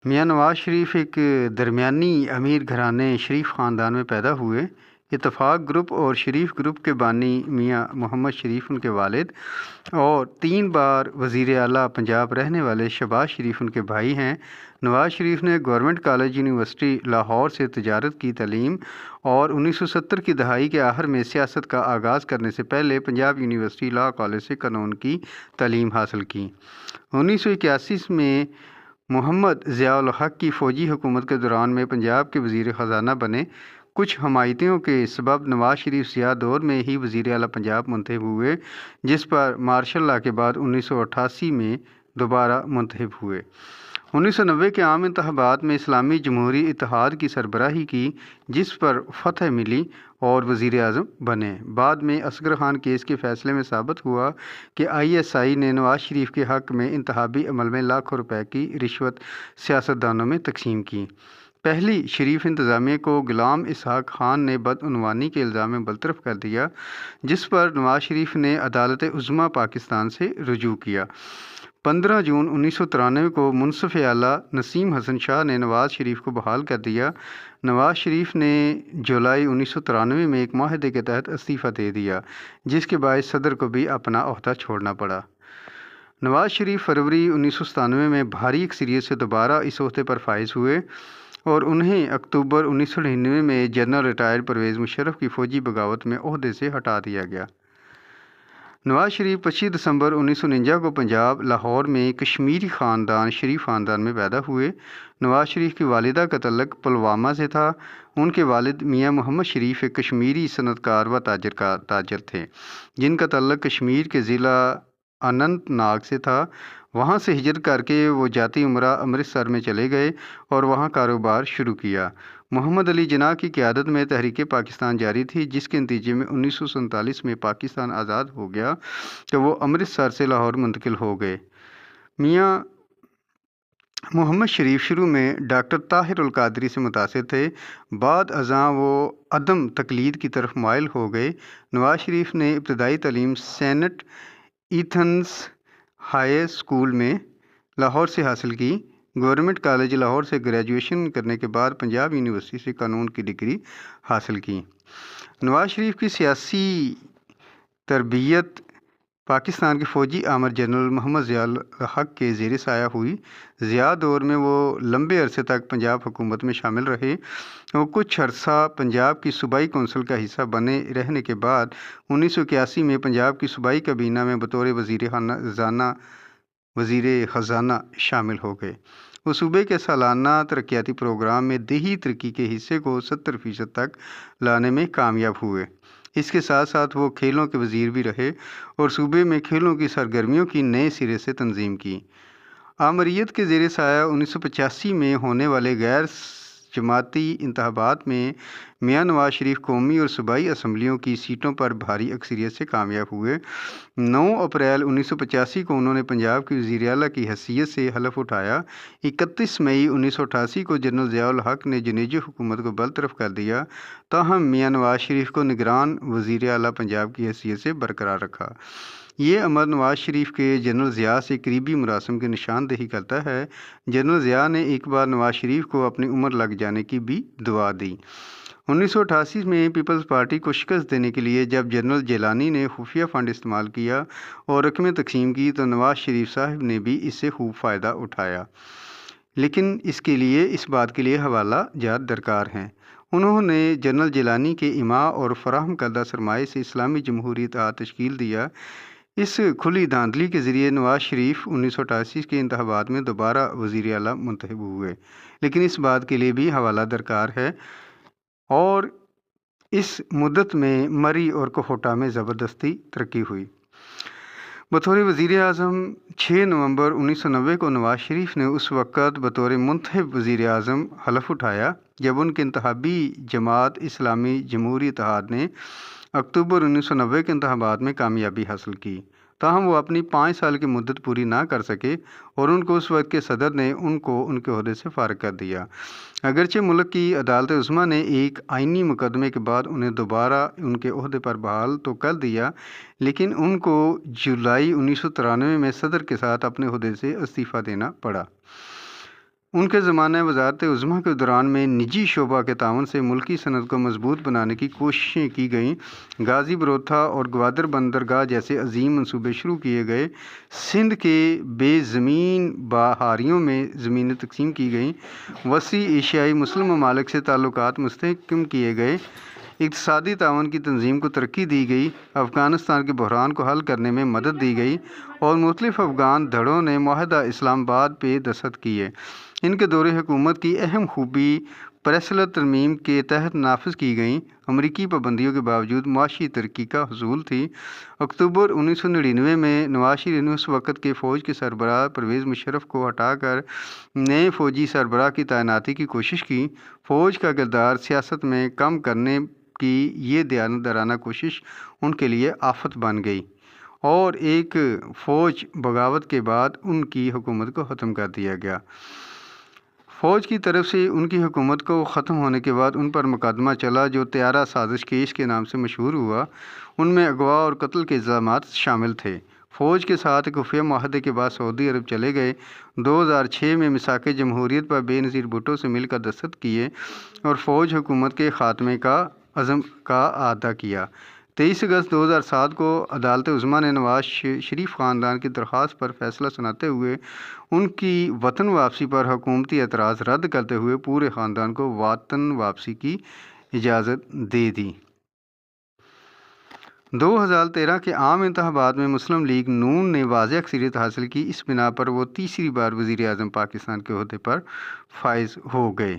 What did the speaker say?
میاں نواز شریف ایک درمیانی امیر گھرانے شریف خاندان میں پیدا ہوئے۔ اتفاق گروپ اور شریف گروپ کے بانی میاں محمد شریف ان کے والد اور 3 بار وزیر اعلیٰ پنجاب رہنے والے شہباز شریف ان کے بھائی ہیں۔ نواز شریف نے گورنمنٹ کالج یونیورسٹی لاہور سے تجارت کی تعلیم اور 1970 کی دہائی کے آخر میں سیاست کا آغاز کرنے سے پہلے پنجاب یونیورسٹی لاء کالج سے قانون کی تعلیم حاصل کی۔ 1981 میں محمد ضیاء الحق کی فوجی حکومت کے دوران میں پنجاب کے وزیر خزانہ بنے۔ کچھ حمایتیوں کے سبب نواز شریف سیاہ دور میں ہی وزیر اعلیٰ پنجاب منتخب ہوئے، جس پر مارشل لاء کے بعد 1988 میں دوبارہ منتخب ہوئے۔ 1990 کے عام انتخابات میں اسلامی جمہوری اتحاد کی سربراہی کی، جس پر فتح ملی اور وزیر اعظم بنے۔ بعد میں اصغر خان کیس کے فیصلے میں ثابت ہوا کہ ISI نے نواز شریف کے حق میں انتخابی عمل میں لاکھوں روپے کی رشوت سیاستدانوں میں تقسیم کی۔ پہلی شریف انتظامیہ کو غلام اسحاق خان نے بدعنوانی کے الزام میں برطرف کر دیا، جس پر نواز شریف نے عدالت عظمیٰ پاکستان سے رجوع کیا۔ 15 جون 1993 کو منصف اعلیٰ نسیم حسن شاہ نے نواز شریف کو بحال کر دیا۔ نواز شریف نے جولائی 1993 میں ایک معاہدے کے تحت استعفیٰ دے دیا، جس کے باعث صدر کو بھی اپنا عہدہ چھوڑنا پڑا۔ نواز شریف فروری 1997 میں بھاری اکثریت سے دوبارہ اس عہدے پر فائز ہوئے اور انہیں اکتوبر 1999 میں جنرل ریٹائرڈ پرویز مشرف کی فوجی بغاوت میں عہدے سے ہٹا دیا گیا۔ نواز شریف 25 دسمبر 1949 کو پنجاب لاہور میں کشمیری خاندان شریف خاندان میں پیدا ہوئے۔ نواز شریف کی والدہ کا تعلق پلوامہ سے تھا۔ ان کے والد میاں محمد شریف ایک کشمیری صنعت کار و تاجر تھے، جن کا تعلق کشمیر کے ضلع اننت ناگ سے تھا۔ وہاں سے ہجرت کر کے وہ جاتی عمرہ امرتسر میں چلے گئے اور وہاں کاروبار شروع کیا۔ محمد علی جناح کی قیادت میں تحریک پاکستان جاری تھی، جس کے نتیجے میں 1947 میں پاکستان آزاد ہو گیا کہ وہ امرتسر سے لاہور منتقل ہو گئے۔ میاں محمد شریف شروع میں ڈاکٹر طاہر القادری سے متاثر تھے، بعد ازاں وہ عدم تقلید کی طرف مائل ہو گئے۔ نواز شریف نے ابتدائی تعلیم سینٹ ایتھنز ہائی اسکول میں لاہور سے حاصل کی۔ گورنمنٹ کالج لاہور سے گریجویشن کرنے کے بعد پنجاب یونیورسٹی سے قانون کی ڈگری حاصل کی۔ نواز شریف کی سیاسی تربیت پاکستان کے فوجی آمر جنرل محمد ضیاء الحق کے زیر سایہ ہوئی۔ ضیاء دور میں وہ لمبے عرصے تک پنجاب حکومت میں شامل رہے۔ وہ کچھ عرصہ پنجاب کی صوبائی کونسل کا حصہ بنے رہنے کے بعد 1981 میں پنجاب کی صوبائی کابینہ میں بطور وزیر خزانہ شامل ہو گئے۔ وہ صوبے کے سالانہ ترقیاتی پروگرام میں دیہی ترقی کے حصے کو 70% تک لانے میں کامیاب ہوئے۔ اس کے ساتھ ساتھ وہ کھیلوں کے وزیر بھی رہے اور صوبے میں کھیلوں کی سرگرمیوں کی نئے سرے سے تنظیم کی۔ آمریت کے زیر سایہ 1985 میں ہونے والے غیر جماعتی انتخابات میں میاں نواز شریف قومی اور صوبائی اسمبلیوں کی سیٹوں پر بھاری اکثریت سے کامیاب ہوئے۔ 9 اپریل 1985 کو انہوں نے پنجاب کی وزیر اعلیٰ کی حیثیت سے حلف اٹھایا۔ 31 مئی 1988 کو جنرل ضیاء الحق نے جنیجو حکومت کو برطرف کر دیا، تاہم میاں نواز شریف کو نگران وزیر اعلیٰ پنجاب کی حیثیت سے برقرار رکھا۔ یہ امر نواز شریف کے جنرل ضیاء سے قریبی مراسم کی نشاندہی کرتا ہے۔ جنرل ضیاء نے ایک بار نواز شریف کو اپنی عمر لگ جانے کی بھی دعا دی۔ 1988 میں پیپلز پارٹی کو شکست دینے کے لیے جب جنرل جیلانی نے خفیہ فنڈ استعمال کیا اور رقمیں تقسیم کی تو نواز شریف صاحب نے بھی اس سے خوب فائدہ اٹھایا، لیکن اس بات کے لیے حوالہ جات درکار ہیں۔ انہوں نے جنرل جیلانی کے ایماء اور فراہم کردہ سرمایے سے اسلامی جمہوری اتحاد تشکیل دیا۔ اس کھلی دھاندلی کے ذریعے نواز شریف 1988 کے انتخابات میں دوبارہ وزیر اعلیٰ منتخب ہوئے، لیکن اس بات کے لیے بھی حوالہ درکار ہے اور اس مدت میں مری اور کوہٹا میں زبردستی ترقی ہوئی۔ بطور وزیر اعظم 6 نومبر 1990 کو نواز شریف نے اس وقت بطور منتخب وزیر اعظم حلف اٹھایا جب ان کے انتخابی جماعت اسلامی جمہوری اتحاد نے اکتوبر 1990 کے انتخابات میں کامیابی حاصل کی، تاہم وہ اپنی 5 سال کی مدت پوری نہ کر سکے اور ان کو اس وقت کے صدر نے ان کے عہدے سے فارغ کر دیا۔ اگرچہ ملک کی عدالت عظمیٰ نے ایک آئینی مقدمے کے بعد انہیں دوبارہ ان کے عہدے پر بحال تو کر دیا، لیکن ان کو جولائی 1993 میں صدر کے ساتھ اپنے عہدے سے استعفیٰ دینا پڑا۔ ان کے زمانہ وزارت عظمیٰ کے دوران میں نجی شعبہ کے تعاون سے ملکی صنعت کو مضبوط بنانے کی کوششیں کی گئیں۔ غازی بروتھا اور گوادر بندرگاہ جیسے عظیم منصوبے شروع کیے گئے۔ سندھ کے بے زمین بحاریوں میں زمینیں تقسیم کی گئیں۔ وسیع ایشیائی مسلم ممالک سے تعلقات مستحکم کیے گئے۔ اقتصادی تعاون کی تنظیم کو ترقی دی گئی۔ افغانستان کے بحران کو حل کرنے میں مدد دی گئی اور مختلف افغان دھڑوں نے معاہدہ اسلام آباد پہ دستخط کیے۔ ان کے دور حکومت کی اہم خوبی پریسلر ترمیم کے تحت نافذ کی گئیں امریکی پابندیوں کے باوجود معاشی ترقی کا حصول تھی۔ اکتوبر 1999 میں نواز شریف نے اس وقت کے فوج کے سربراہ پرویز مشرف کو ہٹا کر نئے فوجی سربراہ کی تعیناتی کی کوشش کی۔ فوج کا کردار سیاست میں کم کرنے کی یہ دیانتدارانہ کوشش ان کے لیے آفت بن گئی اور ایک فوج بغاوت کے بعد ان کی حکومت کو ختم کر دیا گیا۔ فوج کی طرف سے ان کی حکومت کو ختم ہونے کے بعد ان پر مقدمہ چلا جو طیارہ سازش کیس کے نام سے مشہور ہوا۔ ان میں اغوا اور قتل کے الزامات شامل تھے۔ فوج کے ساتھ ایک خفیہ معاہدے کے بعد سعودی عرب چلے گئے۔ 2006 میں میثاق جمہوریت پر بے نظیر بھٹو سے مل کر دستخط کیے اور فوج حکومت کے خاتمے کا عزم کا اعادہ کیا۔ 23 اگست 2007 کو عدالت عظمیٰ نے نواز شریف خاندان کی درخواست پر فیصلہ سناتے ہوئے ان کی وطن واپسی پر حکومتی اعتراض رد کرتے ہوئے پورے خاندان کو وطن واپسی کی اجازت دے دی۔ 2013 کے عام انتخابات میں مسلم لیگ نون نے واضح اکثریت حاصل کی۔ اس بنا پر وہ تیسری بار وزیر اعظم پاکستان کے عہدے پر فائز ہو گئے۔